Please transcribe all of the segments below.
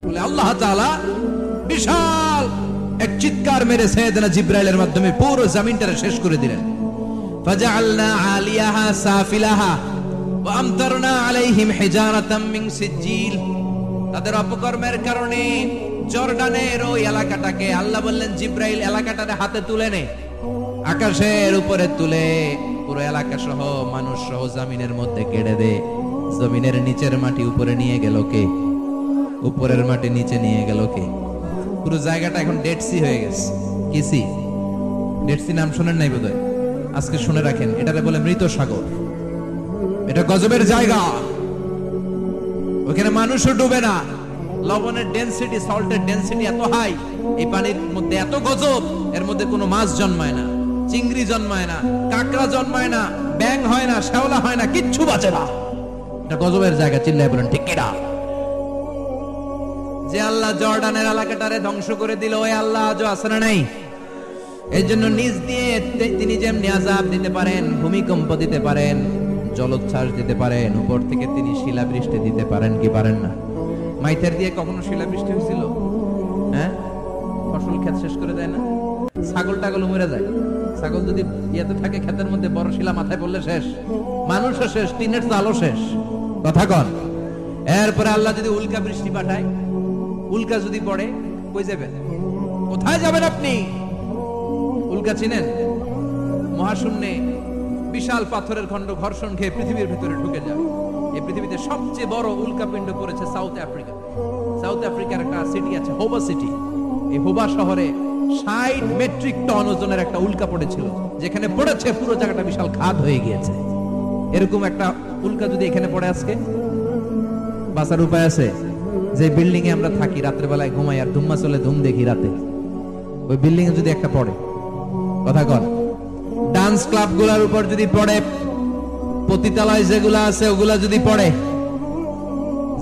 বলে আল্লাহ তাআলা বিশাল এক চিৎকার মেরে সাইয়েদনা জিবরাইলের মাধ্যমে পুরো জমিনটারে শেষ করে দিলেন। ফাজআলনা আলিয়াহা সাফিলাহা ওয়া আমতারনা আলাইহিম হিজারাতাম মিন সিজিল। তাদের অপকর্মের কারণে জর্ডানের ওই এলাকাটাকে আল্লাহ বললেন জিবরাইল এলাকাটারে হাতে তুলে নে, আকাশের উপরে তুলে পুরো এলাকা সহ মানুষ সহ জমিনের মধ্যে কেড়ে দে। জমিনের নিচের মাটি উপরে নিয়ে গেল কে? উপরের মাটি নিচে নিয়ে গেল কে? পুরো জায়গাটা এখন ডেড সি হয়ে গেছে। কি সি? ডেড সি নাম শুনেন নাই বোধহয়? আজকে শুনে রাখেন, এটারে বলে মৃত সাগর। এটা গজবের জায়গা, ওখানে মানুষও ডুবে না। লবণের ডেনসিটি, সল্টের ডেনসিটি এত হাই, এই পানির মধ্যে এত গজব, এর মধ্যে কোনো মাছ জন্মায় না, চিংড়ি জন্মায় না, কাঁকড়া জন্মায় না, ব্যাং হয় না, শ্যাওলা হয় না, কিচ্ছু বাঁচে না। এটা গজবের জায়গা। চিল্লায় বলেন ঠিক কিনা? যে আল্লাহ জর্ডানের এলাকাটারে ধ্বংস করে দিল, ওই আল্লাহ আজও আছে না নাই? এই জন্য নিজ দিয়ে তিনি যেমনি আযাব দিতে পারেন, ভূমিকম্প দিতে পারেন, জলোচ্ছ্বাস দিতে পারেন, উপর থেকে তিনি শিলাবৃষ্টি দিতে পারেন কি পারেন না? মাইথের দিয়ে কখনো শিলাবৃষ্টি হয়েছিল? হ্যাঁ, ফসল ক্ষেত শেষ করে দেয় না? ছাগল টাগল মরে যায়। ছাগল যদি ইয়েতে থাকে ক্ষেতের মধ্যে, বড় শিলা মাথায় পড়লে শেষ, মানুষও শেষ, টিনের চালও শেষ। কথা কন। এরপরে আল্লাহ যদি উল্কা বৃষ্টি পাঠায়, উল্কা যদি পড়ে, কই যাবেন? কোথায় যাবেন আপনি? উল্কা চিনেন? মহাশূন্যে বিশাল পাথরের খন্ড ঘর্ষণ খেয়ে পৃথিবীর ভিতরে ঢুকে যায়। এই পৃথিবীতে সবচেয়ে বড় উল্কাপিণ্ড পড়েছে সাউথ আফ্রিকা। সাউথ আফ্রিকার একটা সিটি আছে হোবা সিটি। এই হোবা শহরে 60 মেট্রিক টন ওজনের একটা উল্কা পড়েছিল, যেখানে পড়েছে পুরো জায়গাটা বিশাল খাদ হয়ে গিয়েছে। এরকম একটা উল্কা যদি এখানে পড়ে আজকে, বাঁচার উপায় আছে? যে বিল্ডিং এ আমরা থাকি, রাত্রে বেলায় ঘুমাই আর ধুম্মা চলে ধুম দেখি রাতে, ওই বিল্ডিং এ যদি একটা পড়ে, কথা কন, ডান্স ক্লাব গুলার উপর যদি পড়ে, পতিতালয় যেগুলা আছে ওগুলা যদি পড়ে,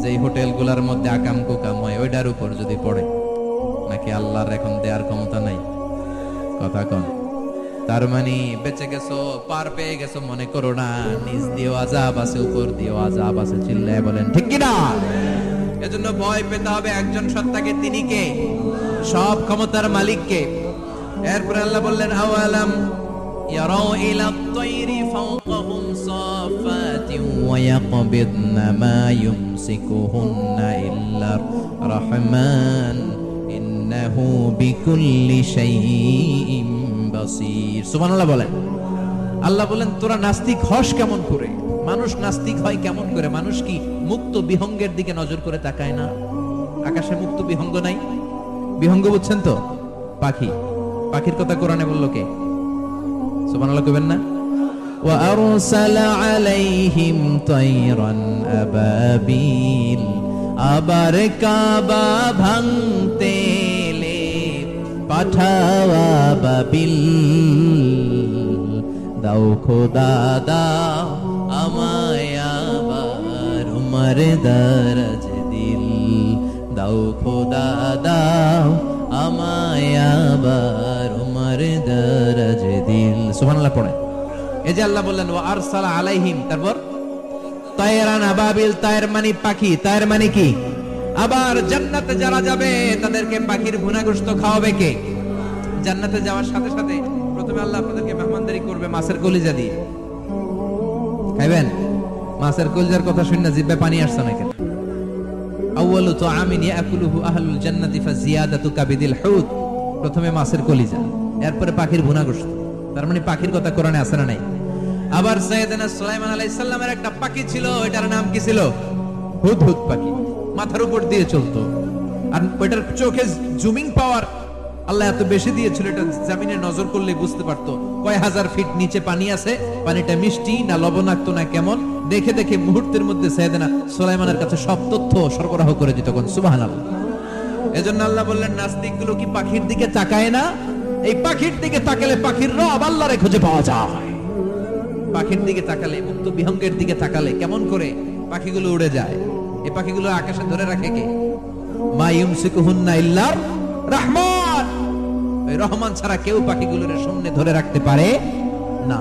যেই হোটেল গুলার মধ্যে আকাম কুকাম হয় ওইটার উপর যদি পড়ে, নাকি আল্লাহর এখন দেয়ার ক্ষমতা নাই? কথা কন। তার মানে বেঁচে গেছো, পার পেয়ে গেছো মনে করো না, নিজ দিয়েও আযাব আছে, উপর দিয়েও আযাব আছে। চিল্লায় বলেন ঠিক কিনা? এজন্য ভয় পেতে হবে একজন সত্তাকে, তিনি কে? সব ক্ষমতার মালিককে। এরপর আল্লাহ বললেন আওয়ালাম ইয়ারাউ ইলা আত-তায়রি ফাওকাহুম সাফাতিন ওয়া ইয়াকবিদনা মা ইউমসিকুহুন্না ইল্লা রাহমান ইন্নাহু বিকুল্লি শাইইন বাসীর। সুবহানাল্লাহ বলেন। আল্লাহ বলেন তোরা নাস্তিক হস কেমন করে? মানুষ নাস্তিক হয় কেমন করে? মানুষ কি মুক্ত বিহঙ্গের দিকে নজর করে তাকায় না? আকাশে মুক্ত বিহঙ্গ নাই? বিহঙ্গ বুঝছেন তো? পাখি। পাখির কথা কোরআনে বলল কে? সুবহানাল্লাহ কইবেন না? ওয়া আরসালা আলাইহিম তায়রান আবাবিল। আবার কাবা ভাঙতে এলে পাঠাওয়া বাবিল। দাও খোদা দাও আমায় আবার উমর দরজ দিল। দাও খোদা দাও আমায় আবার উমর দরজ দিল। সুবহানাল্লাহ পড়ে। এই যে আল্লাহ বললেন ওয়া আরসালা আলাইহিম, তারপর তায়রান আবাবিল। তায়ের মানে পাখি, তায়ের মানে কি? আবার জান্নাতে যারা যাবে তাদেরকে পাখির ভুনা গোশত খাওয়াবে কে? জান্নাতে যাওয়ার সাথে সাথে প্রথমে আল্লাহ আপনাদেরকে মেহমানদারি করবে মাছের কলিজা দিয়ে। খাইবেন? মাছের কলিজার কথা শুনে জিহ্বায় পানি আসছে না কেন? আউয়ালু তুআমিন ইয়াকুলুহু আহলুল জান্নাতি ফাজিয়াদাতু কাবিদিল হুত। প্রথমে মাছের কলিজা, এরপরে পাখির ভুনা গোশত। তার মানে পাখির কথা কোরআনে আছে না নাই? আবার সাইয়েদনা সুলাইমান আলাইহিস সালামের একটা পাখি ছিল, এটার নাম কি ছিল? হুদহুদ পাখি। মাথার উপর দিয়ে চলতো, আর ওইটার চোখে জুমিং পাওয়ার আল্লাহ এত বেশি দিয়েছিল, এটা জমিনে নজর করলে বুঝতে পারতো কয় হাজার ফিট নিচে পানি আছে, পানিটা মিষ্টি না লবণাক্ত না কেমন, দেখে দেখে মুহূর্তের মধ্যে সাইয়েদনা সুলাইমানের কাছে সব তথ্য সরবরাহ করে দিত। সুবহানাল্লাহ। এজন্য আল্লাহ বললেন নাস্তিক গুলো কি পাখির দিকে তাকায় না? এই পাখির দিকে তাকালে পাখির রব আল্লাহরে খুঁজে পাওয়া যায়। পাখির দিকে তাকালে, মুক্ত বিহঙ্গের দিকে তাকালে কেমন করে পাখিগুলো উড়ে যায়। এই পাখিগুলো আকাশে ধরে রাখে কে? মা ইউমসিকুহুন্না ইল্লা রহমান। ওই রহমান ছাড়া কেউ পাখিগুলোর সামনে ধরে রাখতে পারে না।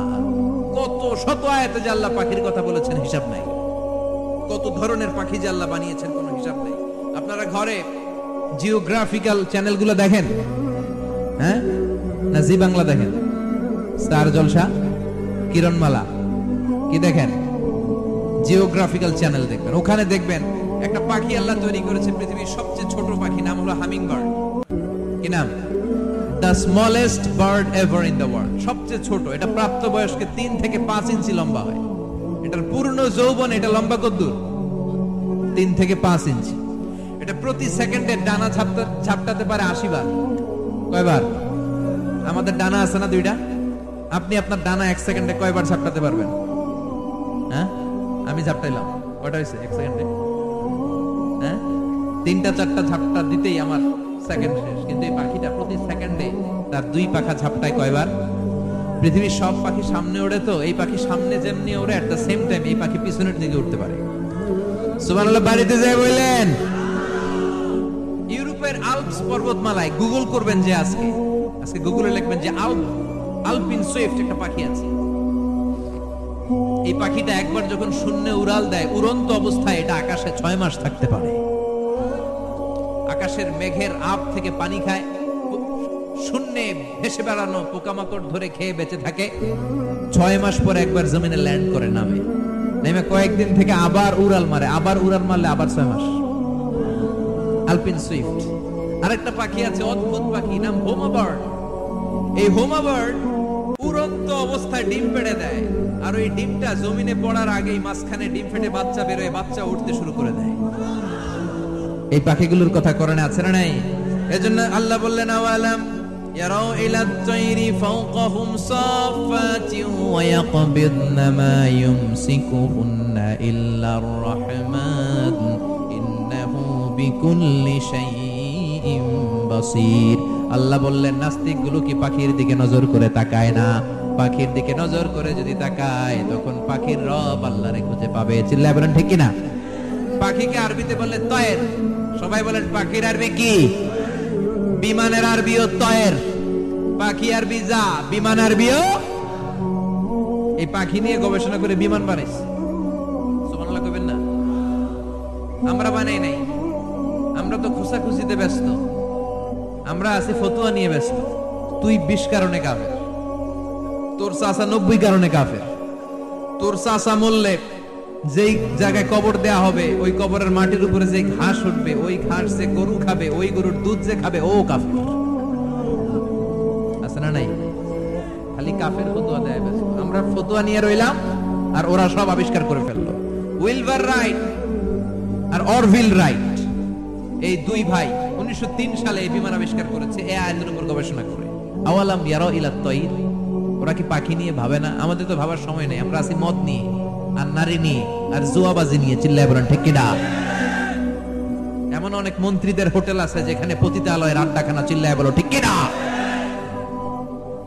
কত শত আয়াতে যে আল্লাহ পাখির কথা বলেছেন হিসাব নাই। কত ধরনের পাখি যে আল্লাহ বানিয়েছেন কোনো হিসাব নাই। আপনারা ঘরে জিওগ্রাফিক্যাল চ্যানেলগুলো দেখেন? হ্যাঁ, না জি বাংলা দেখেন? স্টার জলসা, কিরণমালা কি দেখেন? জিওগ্রাফিক্যাল চ্যানেল দেখবেন। ওখানে দেখবেন একটা পাখি আল্লাহ তৈরি করেছে, পৃথিবীর সবচেয়ে ছোট পাখি, নাম হলো হামিং বার্ড। কি নাম? The smallest bird ever in the world. সবচেয়ে ছোট, এটা প্রাপ্তবয়স্কে 3 থেকে 5 ইঞ্চি লম্বা হয়। এটার পূর্ণ যৌবন এটা লম্বা কতদূর? 3 থেকে 5 ইঞ্চি। এটা প্রতি সেকেন্ডে ডানা ঝাপটাতে পারে 80 বার। কয়বার? আমাদের ডানা আছে না 2টা? আপনি আপনার ডানা 1 সেকেন্ডে কয়বার ঝাপটাতে পারবেন? হ্যাঁ, আমি ঝাপটাইলাম, কয়টা হয়েছে 1 সেকেন্ডে? হ্যাঁ, 3টা 4টা ঝাপটা দিতেই আমার সেকেন্ড শেষ। কিন্তু এই পাখিটা প্রতি সেকেন্ডে তার 2 পাখা ঝাপটায় কয়বার? পৃথিবীর সব পাখি সামনে ওড়ে, তো এই পাখি সামনে যেমনি ওড়ে, এট দ্য সেম টাইম এই পাখি পিছনের দিকে উঠতে পারে। সুবহানাল্লাহ। বাড়িতে যায় বললেন। ইউরোপের আল্পস পর্বতমালায় গুগল করবেন যে আজকে গুগলে লিখবেন যে আলপিন সুইফট একটা পাখি আছে। এই পাখিটা একবার যখন শূন্যে উড়াল দেয়, উড়ন্ত অবস্থায় এটা আকাশে 6 মাস থাকতে পারে। আকাশের মেঘের আপ থেকে পানি খায়, শূন্যে ভেসে বেড়ানো পোকামাকড় ধরে খেয়ে বেঁচে থাকে। 6 মাস পরে একবার জমিনে ল্যান্ড করে, নেমে কয়েকদিন থেকে আবার উড়াল মারে, আবার উড়াল মারলে আবার 6 মাস। আলপিন সুইফট। আরেকটা পাখি আছে, অদ্ভুত পাখি, নাম হোমা বার্ড। এই হোমা বার্ড উড়ন্ত অবস্থায় ডিম পেড়ে দেয়, আর ওই ডিমটা জমিনে পড়ার আগেই মাঝখানে ডিম ফেটে বাচ্চা বেরোয়, বাচ্চা উঠতে শুরু করে দেয়। এই পাখিগুলোর কথা কোরআনে আছে না নাই? এজন্য আল্লাহ বললেন, আওয়ালাম ইয়ারাউ ইলা তাইরি ফাওকাহুম সাফাতিন ওয়া ইয়াকবিদনা মা ইউমসিকুহুন্না ইল্লার রাহমান ইন্নাহু বিকুল্লি শাইইন বাসীর। আল্লাহ বললেন, নাস্তিকগুলো কি পাখির দিকে নজর করে তাকায় না? পাখির দিকে নজর করে যদি তাকায়, তখন পাখির রব আল্লাহরে খুঁজে পাবে। চিল্লায় বলেন ঠিক কিনা? পাখিকে আরবিতে বললে তয়ের। সবাই বলেন পাখির আরবি কি? বিমানের আরবিও তয়ের। পাখি আরবি যা, বিমান আরবিও। এই পাখি নিয়ে গবেষণা করে বিমান বানাইছে। সুবহানাল্লাহ কইবেন না? আমরা বানাই নাই, আমরা তো খুশাখুশিতে ব্যস্ত। আমরা আছি ফতোয়া নিয়ে ব্যস্ত। তুই 20 কারণে কাফের, তোর চাচা 90 কারণে কাফের। তোর চাচা মরলে যেই জায়গায় কবর দেয়া হবে, ওই কবরের মাটির উপরে যে ঘাস উঠবে, ওই ঘাস যে গরু খাবে, ওই গরুর দুধ যে খাবে, ও কাফের। আছে না নাই? খালি কাফের ফতোয়া দেয় ব্যস্ত। আমরা ফতোয়া নিয়ে রইলাম, আর ওরা সব আবিষ্কার করে ফেললো। উইলবার রাইট আর অরভিল রাইট, এই 2 ভাই 1903 সালে এই বিমান আবিষ্কার করেছে, এই আয়াতের উপর গবেষণা করে। আওয়ালাম ইয়ারাউ ইলা তাইর, ওরা কি পাখি নিয়ে ভাবে না? আমাদের তো ভাবার সময় নেই, আমরা আছি মদ নিয়ে আর নারী নিয়ে আর জুয়াবাজি নিয়ে। চিল্লায় বলেন ঠিক কিনা? এমন অনেক মন্ত্রীদের হোটেল আছে যেখানে পতিতালয়ের আড্ডাখানা। চিল্লায় বলো ঠিক কিনা?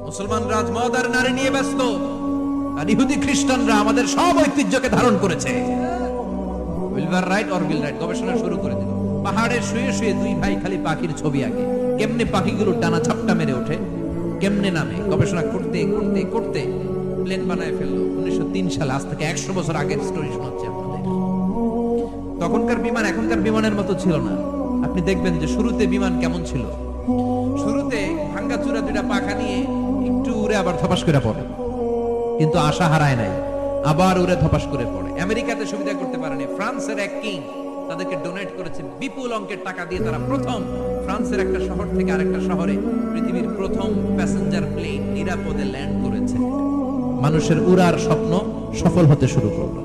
মুসলমান রাজ মদ আর নারী নিয়ে ব্যস্ত, আর ইহুদি খ্রিস্টানরা আমাদের সব ঐতিহ্যকে ধারণ করেছে। উইলবার রাইট অরভিল রাইট গবেষণা শুরু করে দিল। পাহাড়ে শুয়ে শুয়ে 2 ভাই খালি পাখির ছবি আঁকে, কেমনে পাখিগুলোর ডানা ঝাপটা মেরে ওঠে, কেমনে নামে। গবেষণা করতে করতে করতে প্লেন বানায় ফেললো 1903 সালে। আজ থেকে 100 বছর আগের স্টোরি শোনাচ্ছি আপনাদের। তখনকার বিমান এখনকার বিমানের মতো ছিল না। আপনি দেখবেন যে শুরুতে বিমান কেমন ছিল। শুরুতে ভাঙ্গাচুরা 2টা পাখা নিয়ে একটু উড়ে আবার ধপাস করে পড়ে, কিন্তু আশা হারায় নাই, আবার উড়ে ধপাস করে পড়ে। আমেরিকাতে সুবিধা করতে পারেনি। ফ্রান্সের এক কিং তাদেরকে ডোনেট করেছে বিপুল অঙ্কের টাকা দিয়ে। তারা প্রথম ফ্রান্সের একটা শহর থেকে আরেকটা শহরে পৃথিবীর প্রথম প্যাসেঞ্জার প্লেন নিরাপদে ল্যান্ড করেছে। মানুষের উড়ার স্বপ্ন সফল হতে শুরু করলো।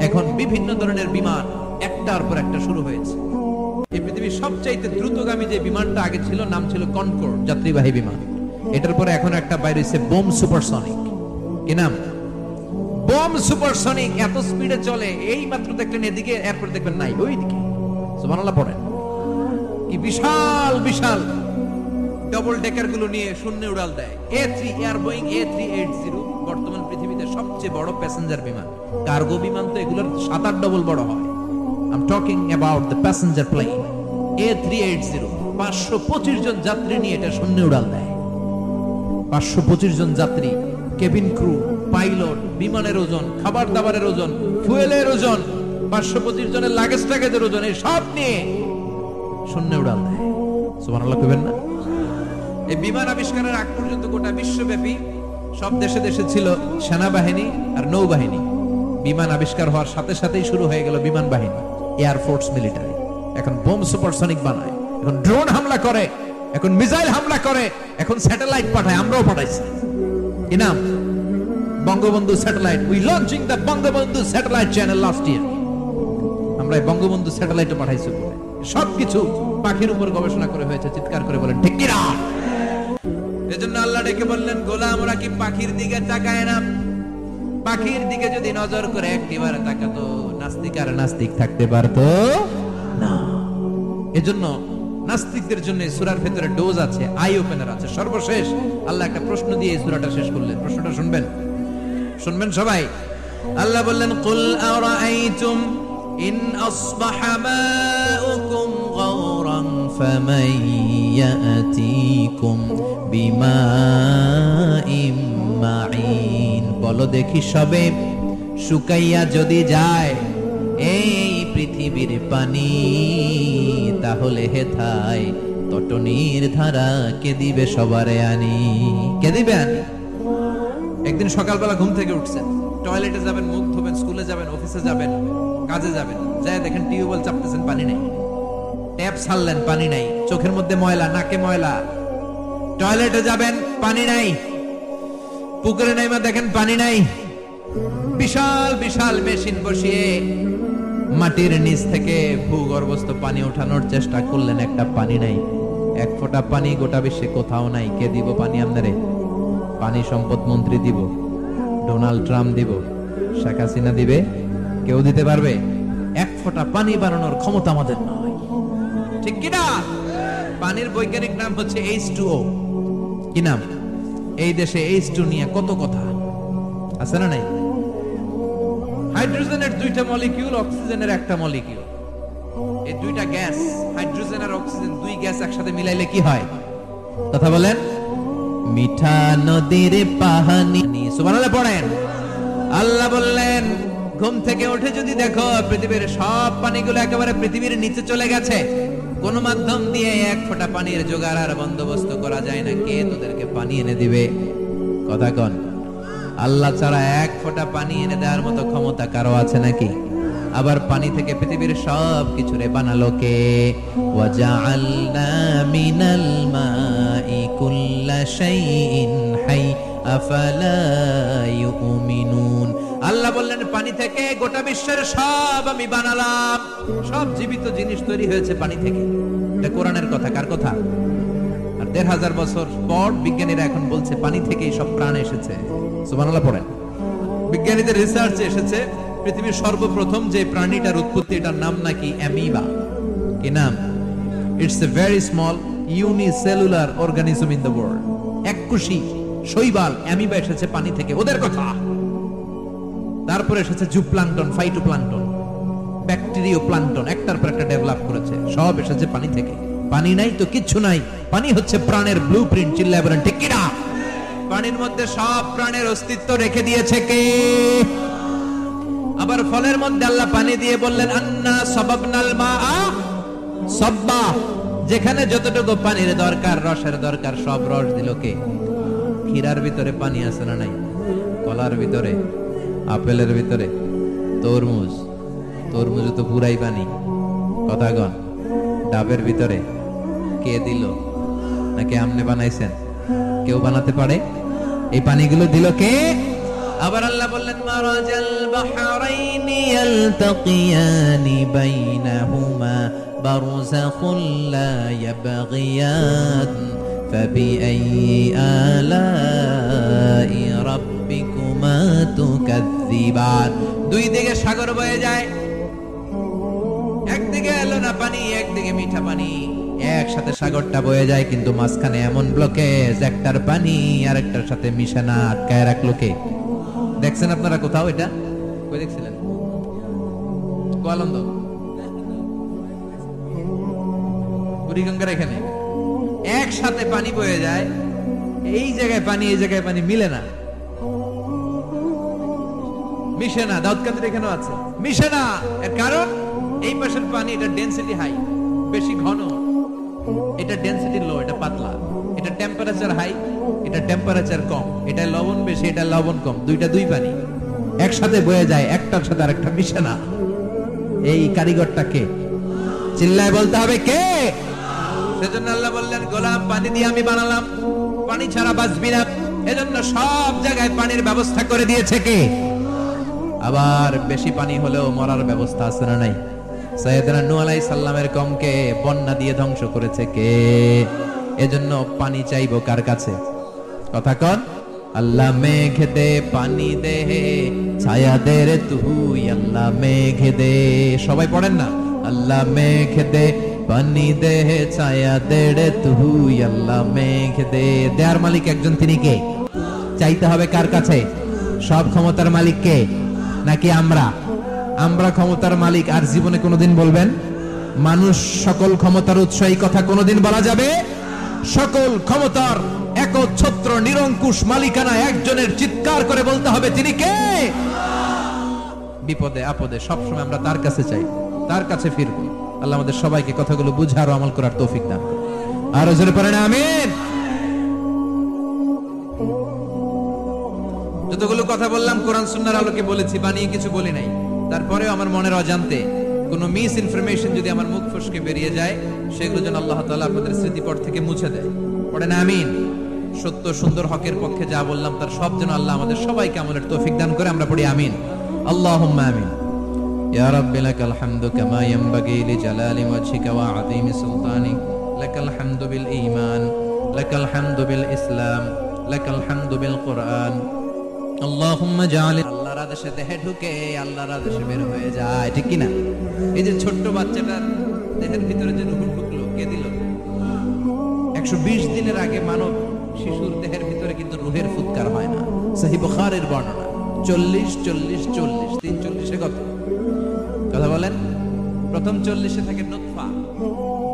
এখন বিভিন্ন ধরনের বিমান একটার পর একটা শুরু হয়েছে। এই পৃথিবীর সবচাইতে দ্রুতগামী যে বিমানটা আগে ছিল, নাম ছিল কনকর্ড যাত্রীবাহী বিমান। এটার পরে এখন একটা বাইরে হচ্ছে বোম সুপারসনিক। কি নাম? Bomb supersonic. এত স্পিডে চলে, এই মাত্র দেখলেন এদিকে, এরপর দেখবেন নাই ওইদিকে। সুবহানাল্লাহ পড়েন। কি বিশাল বিশাল ডবল ডেকার গুলো নিয়ে শূন্যে উড়াল দেয়। A3 এয়ার বোয়িং A380 বর্তমান পৃথিবীতে সবচেয়ে বড় প্যাসেঞ্জার বিমান। কার্গো বিমান তো এগুলোর 7-8 ডবল বড় হয়। I am talking about the passenger plane A380। 525 জন যাত্রী নিয়ে এটা শূন্যে উড়াল দেয়। 525 জন যাত্রী, কেবিন ক্রু, পাইলট, বিমানের ওজন, খাবার দাবারের ওজন, ফুয়েলের ওজন, 525 জনের লাগেজ টাগেজের ওজন, এই সব নিয়ে শূন্যে উড়াল দেয়। সুবহানাল্লাহ কইবেন না? এই বিমান আবিষ্কারের আগ পর্যন্ত গোটা বিশ্বব্যাপী সব দেশে দেশে ছিল সেনাবাহিনী আর নৌবাহিনী। বিমান আবিষ্কার হওয়ার সাথে সাথেই শুরু হয়ে গেল বিমান বাহিনী, এয়ারফোর্স, মিলিটারি। এখন বোম সুপারসনিক বানায়, এখন ড্রোন হামলা করে, এখন মিসাইল হামলা করে, এখন স্যাটেলাইট পাঠায়। আমরাও পাঠাইছি। কি নাম? Bangabandhu satellite. We launching the Bangabandhu satellite channel last year. আমরা বঙ্গবন্ধু স্যাটেলাইটও পাঠাইছি। সবকিছু পাখির উপর গবেষণা করে হয়েছে। চিৎকার করে বলেন ঠিক কি না? এজন্য আল্লাহ ডেকে বললেন, গোলাম ওরা কি পাখির দিকে তাকায় না? পাখির দিকে যদি নজর করে একটিবারে তাকাতো, নাস্তিক আর নাস্তিক থাকতে পারতো না। এজন্য নাস্তিকদের জন্য সূরার ভিতরে ডোজ আছে, আই ওপেনার আছে। সর্বশেষ আল্লাহ একটা প্রশ্ন দিয়ে এই সূরাটা শেষ করলেন। প্রশ্নটা শুনবেন, শুনবেন সবাই। আল্লাহ বললেন, কুল আরাআইতুম ইন আসবাহা মাউকুম গাওরান ফামান ইয়াতিকুম বিমাইম মাইন। বলো দেখি সবে, শুকাইয়া যদি যায় এই পৃথিবীর পানি, তাহলে হেথায় তটনির ধারা কে দিবে সবারে আনি? কে দিবে আনি? একদিন সকালবেলা ঘুম থেকে উঠছেন, টয়লেটে যাবেন, মুখ ধোবেন, স্কুলে যাবেন, অফিসে যাবেন, কাজে যাবেন, যাই দেখেন টিউবওয়েল চাপতেছেন, পানি নেই। ট্যাপ ছাড়লেন, পানি নাই। চোখের মধ্যে ময়লা, নাকে ময়লা। টয়লেটে যাবেন, পানি নাই। পুকুরে নাইমা দেখেন পানি নাই। বিশাল বিশাল মেশিন বসিয়ে মাটির নিচ থেকে ভূগর্ভস্থ পানি ওঠানোর চেষ্টা করলেন, একটা পানি নাই। এক ফোঁটা পানি গোটা বিশ্বে কোথাও নাই। কে দিব পানি আপনারে? পানি সম্পদ মন্ত্রী দিব, ডোনাল্ড ট্রাম্প দিব, শেখ হাসিনা দিবে? কেউ দিতে পারবে? এক ফোঁটা পানি বানানোর ক্ষমতা আমাদের নয়। ঠিক কিনা? পানির বৈজ্ঞানিক নাম হচ্ছে H2O। কি নাম? এই দেশে H2 নিয়ে কত কথা আছে না নাই? হাইড্রোজেনের দুইটা মলিকিউল, অক্সিজেনের একটা মলিকিউল। এই দুইটা গ্যাস, হাইড্রোজেন আর অক্সিজেন, দুই গ্যাস একসাথে মিলাইলে কি হয়? কথা বলেন। মিঠা নদীর পানি। সুবহানাল্লাহ পড়েন। আল্লাহ বললেন, ঘুম থেকে উঠে যদি দেখো পৃথিবীর সব পানিগুলো একেবারে পৃথিবীর নিচে চলে গেছে, কোন মাধ্যম দিয়ে এক ফোঁটা পানির জোগাড় আর বন্দোবস্ত করা যায় না, কে তোদেরকে পানি এনে দিবে? কথা কন। আল্লাহ ছাড়া এক ফোঁটা পানি এনে দেওয়ার মতো ক্ষমতা কারো আছে নাকি? আবার পানি থেকে পৃথিবীর সব কিছুরে বানালো কে? ওয়াজআলনা মিনাল মাই কুল্লা শাইইন হাই আফালা ইউমিনুন। আল্লাহ বললেন, পানি থেকে গোটা বিশ্বের সব আমি বানালাম। সব জীবিত জিনিস তৈরি হয়েছে পানি থেকে। এটা কোরআনের কথা। কার কথা? আর ১৫০০ বছর পর বিজ্ঞানীরা এখন বলছে পানি থেকেই সব প্রাণ এসেছে। সুবহানাল্লাহ পড়েন। বিজ্ঞানীদের রিসার্চে এসেছে পৃথিবীর সর্বপ্রথম যে প্রাণীটার উৎপত্তি, এটার নাম নাকি অ্যামিবা। কি নাম? It's a very small unicellular organism in the world. এককোষী শৈবাল অ্যামিবা এসেছে পানি থেকে, ওদের কথা। তারপরে এসেছে জুপ্লাঙ্কটন, ফাইটোপ্লাঙ্কটন, ব্যাকটেরিয়া প্লাঙ্কটন, একটার পর একটা ডেভেলপ করেছে। সব এসেছে পানি থেকে। পানি নাই তো কিচ্ছু নাই। পানি হচ্ছে প্রাণের ব্লুপ্রিন্ট। চিল্লায় বলেন ঠিক কি না? পানির মধ্যে সব প্রাণের অস্তিত্ব রেখে দিয়েছে কে? আবার ফলের মধ্যে আল্লাহ পানি দিয়ে বললেন, আন্না সাবাবনাল মাআ সাব্বা। যেখানে যতটুকু পানির দরকার, রসের দরকার, সব রস দিল কে? ক্ষীরার ভিতরে পানি আছে না নাই? কলার ভিতরে, আপেলের ভিতরে, তরমুজ, তরমুজে তো পুরাই পানি। কথা গন। ডাবের ভিতরে কে দিল? নাকি আমনে বানাইছেন? কেউ বানাতে পারে? এই পানিগুলো দিল কে? আবার আল্লাহ বললেন, মারাজাল বাহরাইনি ইয়ালতাকিয়ানি বাইনাহুমা বারযাখুন লা ইয়াবগিয়ান ফাবিআইয়ি আলাই রাব্বিকুমা তুকাযযিবান। দুই দিকে সাগর বয়ে যায়, একদিকে এলো না পানি, একদিকে মিঠা পানি, একসাথে সাগরটা বয়ে যায়, কিন্তু মাঝখানে এমন ব্লকেজ, একটার পানি আরেকটার সাথে মিশে না, আটকায় রাখলো কে? দেখছেন আপনারা কোথাও এটা? কই দেখছিলেন? গোয়ালন্দ, বুড়িগঙ্গার এখানে একসাথে পানি বয়ে যায়। এই জায়গায় পানি, এই জায়গায় পানি মিলে না, মিশে না। দাউদকান্দির এখানেও আছে, মিশে না। এর কারণ এই পাশের পানি, এটা ডেনসিটি হাই, বেশি ঘন, এটা ডেনসিটি লো, এটা পাতলা, এটা টেম্পারেচার হাই, এটা টেম্পারেচার কম, এটা লবণ বেশি, এটা লবণ কম, দুইটা দুই পানি একসাথে বয়ে যায়, একটার সাথে আরেকটা মিশে না। এই কারিগরটা কে? চিল্লায় বলতে হবে কে? সেজন্য আল্লাহ বললেন, গোলাম পানি দিয়ে আমি বানালাম, পানি ছাড়া বাঁচবি না। এজন্য সব জায়গায় পানির ব্যবস্থা করে দিয়েছে কে? আবার বেশি পানি হলেও মরার ব্যবস্থা আছে না নাই? সাইয়েদনা নূহ আলাইহিস সালামের কওমকে বন্যা দিয়ে ধ্বংস করেছে কে? এজন্য পানি চাইবো কার কাছে? কথা কন। আল্লাহ মেঘ দে পানি দে, ছায়া দে রে তুই আল্লাহ মেঘ দে। সবাই পড়েন না, আল্লাহ মেঘ দে পানি দে, ছায়া দে রে তুই আল্লাহ মেঘ দে। দেয়ার মালিক একজন, তিনি কে? চাইতে হবে কার কাছে? সব ক্ষমতার মালিক কে? নাকি আমরা? আমরা ক্ষমতার মালিক আর জীবনে কোনোদিন বলবেন? মানুষ সকল ক্ষমতার উৎস, এই কথা কোনোদিন বলা যাবে? সকল ক্ষমতার একচ্ছত্র নিরঙ্কুশ মালিকানা একজনের, চিৎকার করে বলতে হবে তিনি কে? বিপদে আপদে সবসময় আমরা তার কাছে চাই, তার কাছে ফিরবো। আল্লাহ আমাদের সবাইকে কথাগুলো বুঝার ও আমল করার তৌফিক দান করুন। আরো জোরে পড়েন আমিন। যতগুলো কথা বললাম কোরআন সুন্নাহর আলোকে বলেছি, বানিয়ে কিছু বলি নাই। তারপরেও আমার মনের অজান্তে কোন মিস ইনফরমেশন যদি আমার মুখ ফসকে বেরিয়ে যায়, সেগুলো যেন আল্লাহ তাআলা আপনাদের স্মৃতিপট থেকে মুছে দেয়। পড়েন আমিন। সত্য সুন্দর হকের পক্ষে যা বললাম তার সব যেন আল্লাহ আমাদের সবাইকে আমলের তৌফিক দান করে। আমরা পড়ি আমিন। আল্লাহুম্মা আমিন। ইয়া রাব্বি লাকাল হামদু কামা ইয়ানবাগি লিজালালি ওয়াজহিকা ওয়া আযীমি সুলতানিক। লাকাল হামদু বিল ঈমান, লাকাল হামদু বিল ইসলাম, লাকাল হামদু বিল কুরআন। আল্লাহুম্মা জাআল, আল্লাহর আদেশে দেহে ঢুকে আল্লাহর আদেশে বের হয়ে যায়, ঠিক কি না? এই যে ছোট্ট বাচ্চাটার দেহের ভিতরে যে রূহ ঢুকলো, কে দিল? 120 দিনের আগে মানব শিশুর দেহের ভিতরে কিন্তু রূহের ফুৎকার হয় না। সহিহ বুখারীর বর্ণনা 40 40 40 340 কত? কথা বলেন। প্রথম 40 থাকে নুতফা,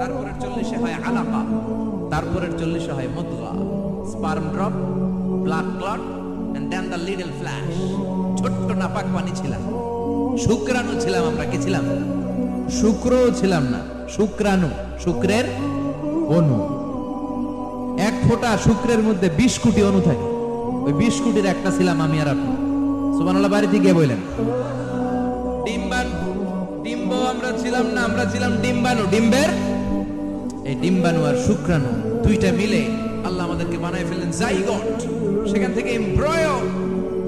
তারপরের 40 হয় আলাকা, তারপরের 40 হয় মুদগা, sperm drop, blood clot and then the little flash। ছোট্ট নাপাক পানি ছিলাম, শুক্রাণু ছিলাম আমরা। কি ছিলাম? শুক্রও ছিলাম না, শুক্রাণু, শুক্রের অণু। এক ফোঁটা শুক্রের মধ্যে 20 কোটি অণু থাকে, ওই 20 কোটির একটা ছিলাম আমি আর আপনি। সুবহানাল্লাহ। বাড়িতে গিয়ে বললেন ডিম্বাণু, ডিম্ব আমরা ছিলাম না, আমরা ছিলাম ডিম্বাণু। ডিম্বের এই ডিম্বাণু আর শুক্রাণু দুইটা মিলে আল্লাহ আমাদেরকে বানায় ফেললেন জাইগট, সেখান থেকে এমব্রয়ো,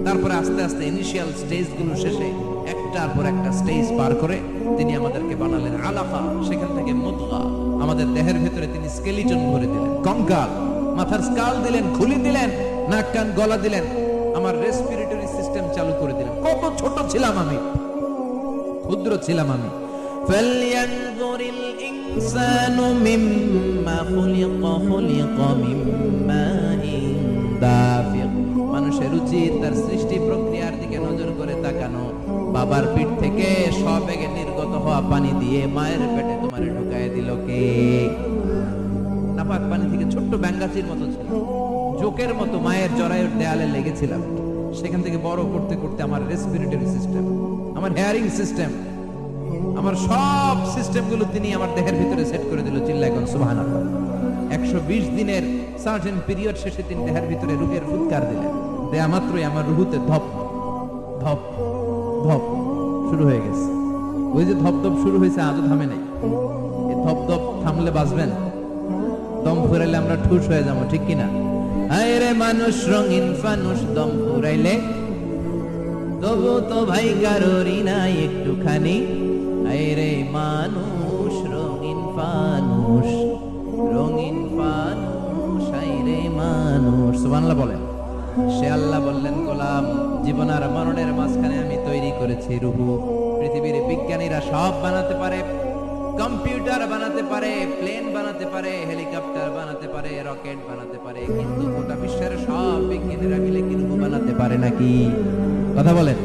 তারপরে আস্তে আস্তে ইনিশিয়াল স্টেজগুলো শেষে একটার পর একটা স্টেজ পার করে তিনি আমাদেরকে বানালেন আলাকা, সেখান থেকে মুদগা। আমাদের দেহের ভিতরে তিনি স্কেলিটন ভরে দিলেন, কঙ্কাল, মাথার স্কাল দিলেন, খুলি দিলেন, নাক কান গলা দিলেন, আমার রেসপিরেটরি সিস্টেম চালু করে দিলেন। কত ছোট ছিলাম আমি, ক্ষুদ্র ছিলাম আমি। ফালইয়ানজুরিল ইনসানু মিম্মা খুলিকা, খুলিকা মিম্মাইন দাফিক। মানুষের উচিত তার সৃষ্টি প্রক্রিয়ার দিকে নজর করে তাকানো। বাবার পিঠ থেকে সবেগে নির্গত হওয়া পানি দিয়ে মায়ের পেটে তোমারে ঢুকায় দিল কে? নাপাক পানি থেকে ছোট্ট ব্যাঙ্গাচির মতো ছিল, জোকের মতো মায়ের জরায়ুর দেয়ালে লেগেছিলাম। সেখান থেকে বড় করতে করতে আমার রেসপিরেটরি সিস্টেম, আমার হেয়ারিং সিস্টেম, আমার সব সিস্টেমগুলো তিনি আমার দেহের ভিতরে সেট করে দিল। চিল্লায় কোন সুবহানাল্লাহ। 120 দিনের সার্টেন পিরিয়ড শেষে তিনি দেহের ভিতরে রূহের ফুৎকার দিলেন। দেয়া মাত্রই আমার রুহুতে ধপ ধপ ধপ শুরু হয়ে গেছে। ওই যে ধপ ধপ শুরু হয়েছে, আজও থামে নাই। এই ধপ ধপ থামলে বাঁচবেন, দম ফুরাইলে আমরা ঠুস হয়ে যাবো, ঠিক কিনা? আয় রে মানুষ রঙিন ফানুষ, দম ফুরাইলে তবু তো ভাই কারোরই নাই একটুখানি। আয় রে মানুষ রঙিন ফানুষ, রঙিন ফানুষ, আয় রে মানুষ। সুবহানাল্লাহ বলেন। সে আল্লাহ বললেন, গোলাম জীবন আর মরণের মাঝখানে আমি তৈরি করেছি রূহ। পৃথিবীর বিজ্ঞানীরা সব বানাতে পারে, কম্পিউটার বানাতে পারে, প্লেন বানাতে পারে, হেলিকপ্টার বানাতে পারে, রকেট বানাতে পারে, কিন্তু গোটা বিশ্বের সব বিজ্ঞানীরা মিলে কি রূহ বানাতে পারে নাকি? কথা বলেন।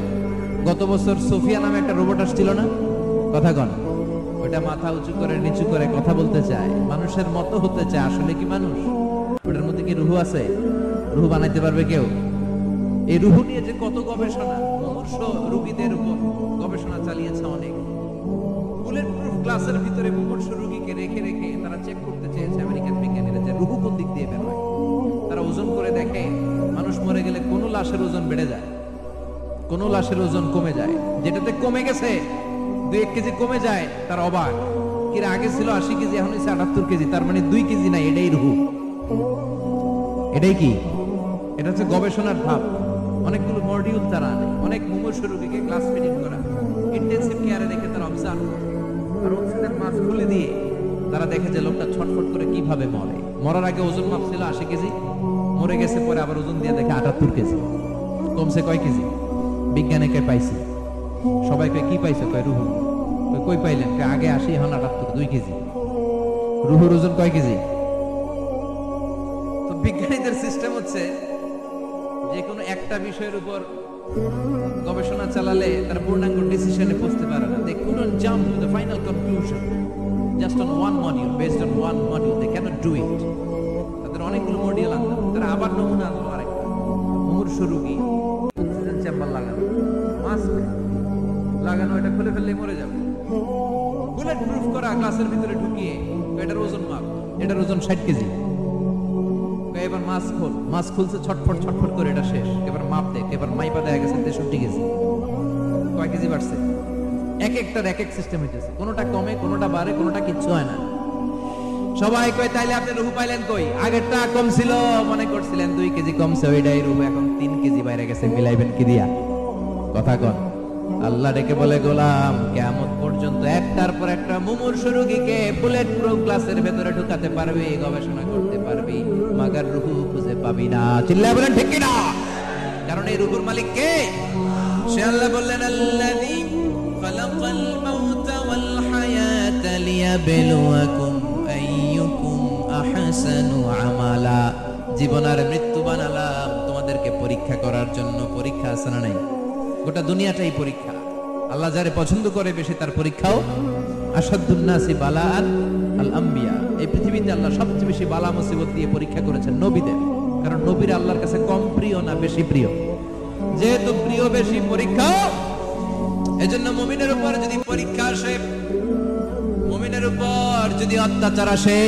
গত বছর সোফিয়া নামে একটা রোবট আসছিল না? কথা কন। ওটা মাথা উঁচু করে নিচু করে কথা বলতে চায়, মানুষের মতো হতে চায়। আসলে কি মানুষ? ওটার মধ্যে কি রূহ আছে? রূহ বানাইতে পারবে কেউ? এই রূহ নিয়ে যে কত গবেষণা, মুমূর্ষ রোগীদের উপর গবেষণা চালিয়েছে অনেক। বুলেট প্রুফ গ্লাসের ভিতরে মুমূর্ষ রোগীকে রেখে রেখে তারা চেক করতে চেয়েছে আমেরিকা রুহু কোন দিক দিয়ে বের হয়। তারা ওজন করে দেখে মানুষ মরে গেলে কোন লাশের ওজন বেড়ে যায়, কোন লাশের ওজন কমে যায়। যেটাতে কমে গেছে 2-1 কেজি কমে যায়, তার অবাক, কিরা আগে ছিল 80 কেজি এখন হচ্ছে 78 কেজি, তার মানে 2 কেজি নাই, এটাই রুহু। এটাই কি? এটা হচ্ছে গবেষণার ধাপ। অনেকগুলো মডিউল তারা আনে, অনেক মুমূর্ষু রোগীকে ক্লাস ফিডিং করা, ইন্টেনসিভ কেয়ারে রেখে তারা অবজার্ভ করে, আর অক্সিজেন মাস্ক খুলে দিয়ে তারা দেখে যে লোকটা ছটফট করে কিভাবে মরে। মরার আগে ওজন মাপ ছিল 80 কেজি, মরে গেছে পরে আবার ওজন দিয়ে দেখে 78 কেজি। কমছে কয় কেজি? বিজ্ঞানে কে পাইছে? সবাই কয় কি পাইছে? কয় রুহু। কই পাইলেন? আগে 80 এখন 78, 2 কেজি। রুহুর ওজন কয় কেজি? তো বিজ্ঞানীদের সিস্টেম হচ্ছে যে কোনো একটা বিষয়ের উপর গবেষণা চালালে তারা পূর্ণাঙ্গ ডিসিশনে পৌঁছতে পারে না। They couldn't jump to the final conclusion just on one module, based on one module. They cannot do it. তাদের অনেকগুলো মডিউল আনতে হবে। তারা আবার নমুনা আনলো আরেকটা। মুমূর্ষু রোগী, অক্সিজেন চেম্বার লাগানো, মাস্ক লাগানো, এটা খুলে ফেললে মরে যাবে। বুলেট প্রুফ করা গ্লাসের ভিতরে ঢুকিয়ে এটার ওজন মাপ, এটার ওজন 60 কেজি। এবার মাস্ক খোল, মাস্ক খুলছে ছটফট ছটফট করে, এটা শেষ। এবার মাপ দেখ, এবার মাইপা দেখা গেছে 63 কেজি। কয় কেজি বাড়ছে? এক একটার এক এক সিস্টেম হইতেছে, কোনোটা কমে, কোনোটা বাড়ে, কোনোটা কিচ্ছু হয় না। সবাই কয় তাইলে আপনি রুহু পাইলেন কই? আগেরটা কম ছিল, মনে করছিলেন 2 কেজি কমছে, ওইটাই রুহু, এখন 3 কেজি বাইরে গেছে, মিলাইবেন কি দিয়া? কথা কন। আল্লাহ ডেকে বলে, গোলাম কিয়ামত পর্যন্ত একটার পর একটা মুমূর্ষু রোগীকে বুলেট প্রুফ গ্লাসের ভেতরে ঢুকাতে পারবি, গবেষণা করতে পারবি, মাগার রুহু খুঁজে পাবি না। চিল্লায় বলেন ঠিক কি না? কারণ এই রুহুর মালিক কে? সে আল্লাহ বললেন, আল্লাযী খালাকাল মাউতা ওয়াল হায়াতা লিয়াবলুয়াকুম আইয়ুকুম আহসানু আমালা। জীবন আর মৃত্যু বানালাম তোমাদেরকে পরীক্ষা করার জন্য। পরীক্ষা আছে না নাই? গোটা দুনিয়াটাই পরীক্ষা। আল্লাহ যারে পছন্দ করে বেশি তার পরীক্ষাও। আসাদুন নাসি বালাআন আল আম্বিয়া। এই পৃথিবীতে আল্লাহ সবচেয়ে বেশি বালা মুসিবত দিয়ে পরীক্ষা করেছেন নবীদের। কারণ নবীরা আল্লাহর কাছে কম প্রিয় না বেশি প্রিয়? যেহেতু প্রিয় বেশি, পরীক্ষা। এজন্য মুমিনের উপর যদি পরীক্ষা আসে, মুমিনের উপর যদি অত্যাচার আসে,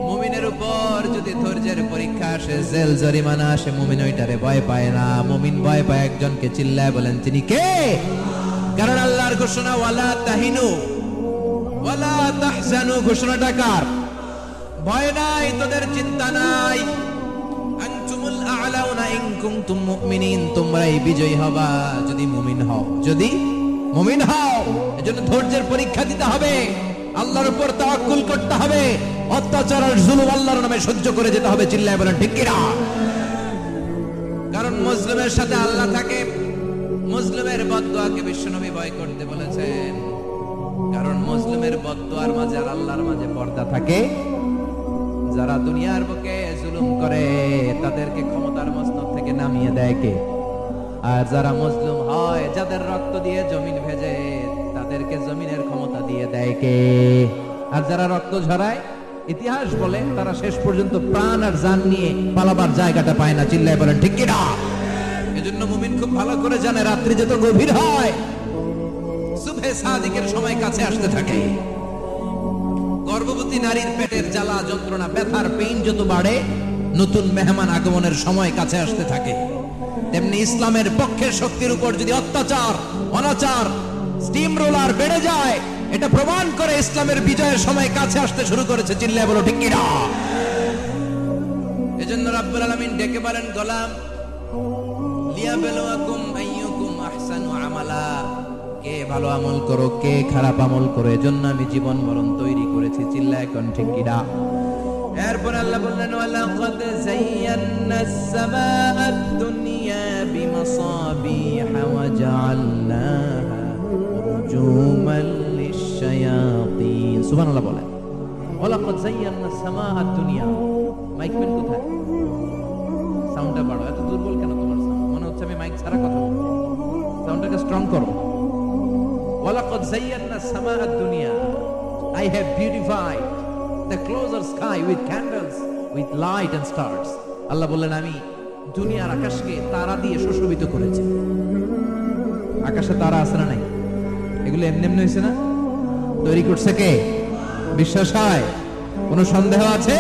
মুমিনের উপর যদি ধৈর্যের পরীক্ষা আসে, জেল জরিমানা আসে, মুমিন ওইটারে ভয় পায় না। মুমিন ভয় পায় একজনকে। চিল্লায় বলেন তিনি কে? কারণ আল্লাহর ঘোষণা, ওয়ালা তাহিনু ওয়ালা তাহজানু। ঘোষণাটা কার? ভয় নাই, তোদের চিন্তা নাই। আনতুমুল আ'লাউনা ইন কুনতুম মুমিনিন। তোমরাই বিজয়ী হবা যদি মুমিন হও, যদি মুমিন হও। এজন্য ধৈর্যের পরীক্ষা দিতে হবে, আল্লাহর উপর তাওয়াক্কুল করতে হবে, অত্যাচার আর জুলুম আল্লাহর নামে সহ্য করে যেতে হবে। চিল্লায় বলেন ঠিক কি না? কারণ মুসলিমের সাথে আল্লাহ থাকে। মুসলিমের বদদুয়াকে বিশ্বনবী ভয় করতে বলেছেন, কারণ মুসলিমের বদদুয়ার মাঝে আর আল্লাহর মাঝে পর্দা থাকে। যারা দুনিয়ার বুকে জুলুম করে তাদেরকে ক্ষমতার মসনদ থেকে নামিয়ে দেয় কে? আর যারা মজলুম হয়, যাদের রক্ত দিয়ে জমিন ভেজে, তাদেরকে জমিনের ক্ষমতা দিয়ে দেয় কে? আর যারা রক্ত ঝরায়, ইতিহাস বলে তারা শেষ পর্যন্ত প্রাণ আর জান নিয়ে পালাবার জায়গাটা পায় না। চিল্লায় বলেন ঠিক কি না? এজন্য মুমিন খুব ভালো করে জানে, রাত্রি যত গভীর হয়, সুবহে সাদিকের সময় কাছে আসতে থাকে। গর্ভবতী নারীর পেটের জ্বালা যন্ত্রণা, ব্যথার পেইন যত বাড়ে, নতুন মেহমান আগমনের সময় কাছে আসতে থাকে। তেমনি ইসলামের পক্ষের শক্তির উপর যদি অত্যাচার, অনাচার, স্টিম রোলার বেড়ে যায়, এটা প্রমাণ করে ইসলামের বিজয়ের সময় কাছে আসতে শুরু করেছে। চিল্লায় বলো ঠিক কি না? এজন্য রাব্বুল আলামিন ডেকে বলেন, গোলাম লিয়াবলুয়াকুম আইয়ুকুম আহসানু আমালা। কে ভালো আমল করো, কে খারাপ আমল করো, এজন্য আমি জীবন মরণ তৈরি করেছি। চিল্লায় কোন ঠিক কি না? এরপর আল্লাহ বললেন, ওয়ালাকাদ যায়্যানাস সামাআদ দুনিয়া বিমাসাবিহা ওয়া জাআলনাহা রুজুমান লিশ-শায়াতিন। সুবহানাল্লাহ বলেন, ওয়ালাকাদ যায়্যানাস সামাআদ দুনিয়া। মাইক পেন কোথায়? সাউন্ডটা বাড়াও। এত দুর্বল কেন তোমার সাউন্ড? মনে হচ্ছে আমি মাইক ছাড়া কথা বলছি। সাউন্ডটাকে স্ট্রং করো। ওয়ালাকাদ যায়্যানাস সামাআদ দুনিয়া। I have beautified the closer sky with candles, with light and stars. আল্লাহ বললেন, আমি দুনিয়ার আকাশকে তারা দিয়ে সুশোভিত করেছি। আকাশে তারা আছে না নাই? এগুলো এমনি এমনি হয়েছে না? তৈরি করছে কে? বিশ্বাস হয়? কোনো সন্দেহ আছে?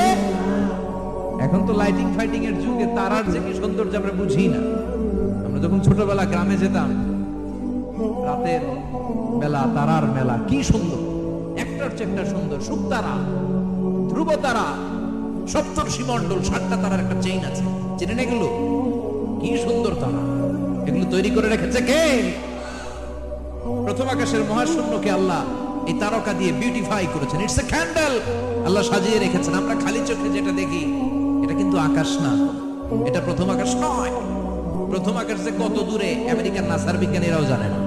এখন তো লাইটিং ফাইটিং এর যুগে তারার যে কি সৌন্দর্য আমরা বুঝি না। আমরা যখন ছোটবেলা গ্রামে যেতাম, রাতের বেলা তারার মেলা, কি সুন্দর, একটার চেয়ে একটা সুন্দর। শুকতারা, ধ্রুব তারা, সপ্তর্ষি মণ্ডল, 7টা তারার একটা চেইন আছে, চেনেন এগুলো? কি সুন্দর তারা! এগুলো তৈরি করে রেখেছে কে? প্রথম আকাশের মহাশূন্যকে আল্লাহ এই তারকা দিয়ে বিউটিফাই করেছেন। ইটস এ ক্যান্ডেল, আল্লাহ সাজিয়ে রেখেছেন। আমরা খালি চোখে যেটা দেখি এটা কিন্তু আকাশ না, এটা প্রথম আকাশ নয়। প্রথম আকাশ যে কত দূরে আমেরিকার নাসার বিজ্ঞানীরাও জানে না।